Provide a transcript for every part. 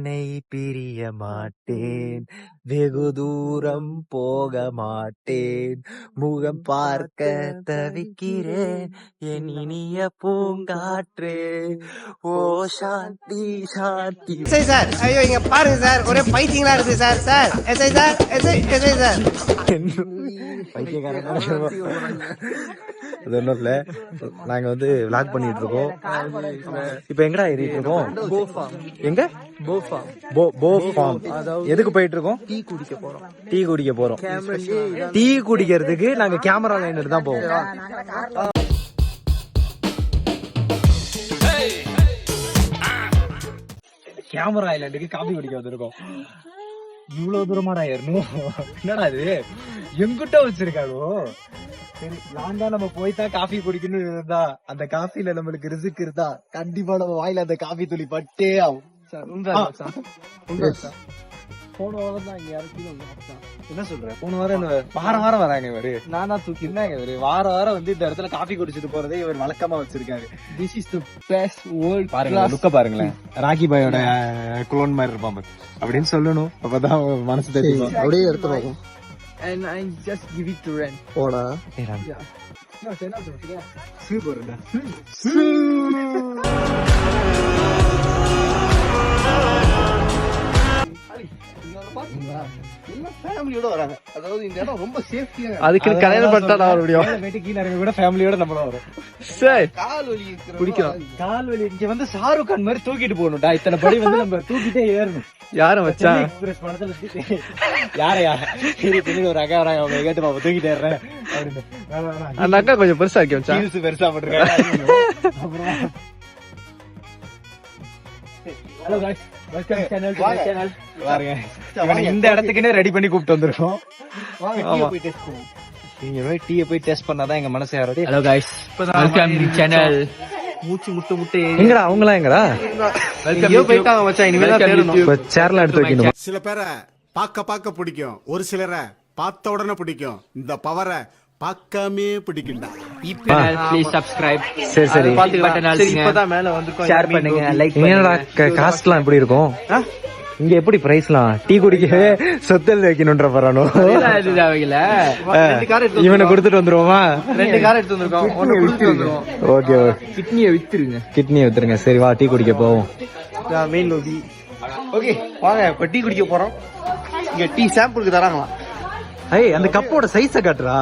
உன்னை பிரிய மாட்டேன், வெகு தூரம் போக மாட்டேன், முகம் பார்க்க தவிக்கிறேன் என் இனிய பூங்காற்றே. ஓ சாந்தி சாந்தி. எஸ்ஐ சார், ஐயோ இங்க பாருங்க சார், ஒரே பைத்தியங்களா இருக்கு sir. Sir SI sir, SI sir. பைத்தியக்காரன் அது ஒன்றும் இல்லை. நாங்கள் வந்து விளாக் பண்ணிட்டு இருக்கோம். இப்போ எங்கடா ஏறிட்டு இருக்கோம்? எங்க? போ ஃபார்ம். எதுக்கு போயிட்டு இருக்கோம்? டீ குடிக்க போறோம். டீ குடிக்கிறதுக்கு நாங்க கேமரா லைன் எடுத்து தான் போவோம். கேமரா ஐலாண்டுக்கு காபி குடிக்க வந்திருக்கோம். இவ்வளவு தூரமாடா ஏறணும்? என்னடா இது எங்கிட்ட வச்சிருக்காளோ? சரி, நான் தான் நம்ம போய்தான் காஃபி குடிக்கணும் இருந்தா, அந்த காஃபில நம்மளுக்கு ரிஸ்க் இருந்தா கண்டிப்பா நம்ம வாயில அந்த காஃபி துளி பட்டே ஆகும். போன வாரம் தான் இங்க இறக்கணும். என்ன சொல்ற? போன வாரம் வாரம் வராங்க இவரு. நான் தான் தூக்கி இருந்தாங்க இவரு. வாரம் வந்து இந்த இடத்துல காஃபி குடிச்சிட்டு போறதே இவர் வழக்கமா வச்சிருக்காரு. This is the best world. பாருங்க, லுக்க பாருங்களேன். ராக்கி பாயோட குளோன் மாதிரி இருப்பாங்க அப்படின்னு சொல்லணும். அப்பதான் மனசு தெரியும். அப்படியே எடுத்து பார்க்கும். And I just give it to rent. Oda. Yeah. No, say not to. Super. ஃபேமிலியோட வராங்க. அதாவது இந்த இடம் ரொம்ப சேஃப்டியா. அதுக்கு கல்யாணம் பண்ணிட்டா வர முடியும். வீட்டு கீழ இறங்க கூட ஃபேமிலியோட நம்மள வரும். சரி, கால் வலி குடிக்கலாம். கால் வலி இங்க வந்து ஷாருக் கான் மாதிரி தூக்கிட்டு போகணும்டா. இத்தனை படி வந்து நம்ம தூக்கிட்டே ஏறணும். யாரும் வச்சா எக்ஸ்பிரஸ் படத்துல யாரையா ஒரு அக்கா வராங்க, அவங்க கேட்டு பாப்பா தூக்கிட்டு ஏறேன் அப்படின்னு. அந்த அக்கா கொஞ்சம் பெருசா இருக்கு, வச்சா பெருசா போட்டுருக்காங்க. Hello guys, welcome channel. இந்த இடத்துக்குனே ரெடி பண்ணி கூப்பிட்டு வந்திருக்கோம். நீங்க போய் டீயை போய் டெஸ்ட் பண்ணாதான் எங்க மனசு யாரோட. Hello guys, welcome channel. மூச்சு முட்டை எங்கடா அவங்கலாம்? எங்கடா வெல்கம் போயிட்டாங்க மச்சான். இனிமே தான் தேடணும். சேர்ல எடுத்து வைக்கணும். சில பேரை பாக்க பிடிக்கும், ஒரு சிலரை பார்த்த உடனே பிடிக்கும். இந்த பவரை பார்க்கமே பிடிக்கும்டா. Please subscribe. சரி சரி, இப்பதான் மேல வந்து ஷேர் பண்ணுங்க, லைக். என்னடா காஸ்ட்லாம் எப்படி இருக்கும் இங்க? எப்படி பிரைஸ்லாம்? டீ குடிக்கவே சொத்தல் வைக்கணும்ன்ற பரானோ. இவனை கொடுத்துட்டு வந்துருவோமா? 2 கார் எடுத்து வந்திருக்கோம். ஓகே, கிட்னியை வித்துருங்க. சரி வா, டீ குடிக்க போவோம். மெயின் லோபி. ஓகே வாங்க, இப்ப டீ குடிக்க போறோம். இங்க டீ சாம்பிளுக்கு தராங்களா? ஏய், அந்த கப்போட சைஸ காட்டுறா.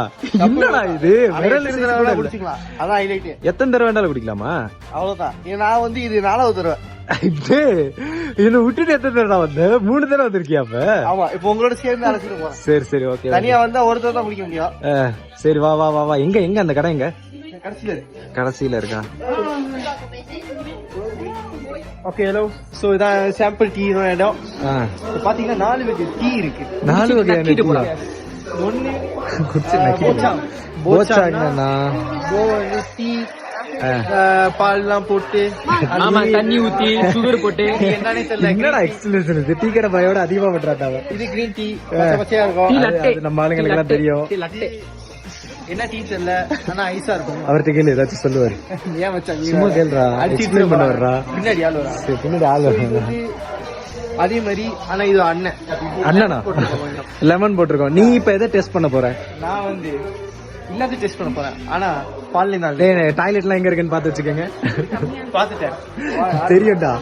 என்னடா இது? விரல் இருக்கிறவங்க குடிச்சுக்கலாம். அதான் ஹைலைட். எத்தனை தடவை வேணாலும் குடிக்கலாமா? அவ்வளவுதான். நான் வந்து இது 4வது தடவை. என்ன விட்டுட்டு எத்தனை தடவை வந்த? 3 தடவை வந்திருக்கியா? அப்ப ஆமா, இப்ப உங்களோட சேர்ந்து அழைச்சிட்டு போறேன். சரி சரி, ஓகே. தனியா வந்தா ஒரு தடவை தான் குடிக்க முடியும். சரி வா வா வா வா. எங்க அந்த கடை எங்க? கடைசியில இருக்கா? Okay, hello. சோ இதான் சாம்பிள் டீ இடம். பாத்தீங்கன்னா 4 வகை டீ இருக்கு. 4 வகை ஒன்னு போச்சா டீ, பால்லாம் போட்டு தண்ணி ஊத்தி சுகர் போட்டு என்னன்னு தெரியல. என்னடா எக்ஸ்பிளேஷன் இது? டீ கடை பாயோட அதிகமா பண்றாங்க. இது கிரீன் டீ, பச்சையா இருக்கும். நம்ம ஆளுங்களுக்கு எல்லாம் தெரியும். என்ன டீ தெரியல, ஆனா ஐஸா இருக்கும். அவர்கிட்ட கேளு, ஏதாச்சும் சொல்லுவாரு. ஏன் மச்சான் சும்மா கேளுடா, எக்ஸ்பிளைன் பண்ண வர்றா. பின்னாடி ஆள் வரா. சரி, பின்னாடி ஆள் வரா. அதே மாதிரி ஆனா இது அண்ணனா லெமன் போட்டிருக்கோம். நீ இப்ப எதை டெஸ்ட் பண்ண போற? நான் வந்து எல்லாத்தையும் டெஸ்ட் பண்ண போறேன். ஆனா பால் டாய்லெட் எல்லாம் எங்க இருக்குன்னு பாத்து வச்சுக்கோங்க. பாத்துட்டேன், தெரியும்டா.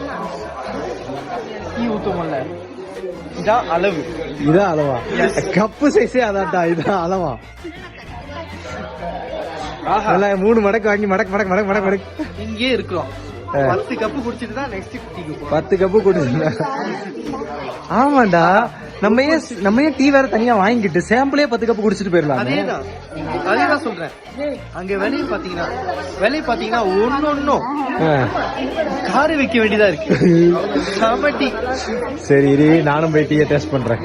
டீ ஊத்துமல்ல, இதான் அளவு. இதான் அளவா? கப்பு சைஸே அதான்டா. இதான் அளவா? 3 மடக்கு வாங்கி மடக்கு இங்கே இருக்கிறோம். 10 கப்பு குடிச்சிட்டு தான் நெக்ஸ்ட் டீக்கு போறோம். 10 கப்பு குடிச்சா? ஆமாண்டா. நம்ம ஏன் டீ வேற தனியா வாங்கிட்டு சாம்பிளே 10 கப்பு குடிச்சிட்டு போயிடலாம். அதேதான் சொல்றேன். அங்க விலையை பாத்தீங்கன்னா ஒன்னொன்னும் காரை வைக்க வேண்டியதா இருக்கு. சரி, நானும் போய் டீயை டெஸ்ட் பண்றேன்.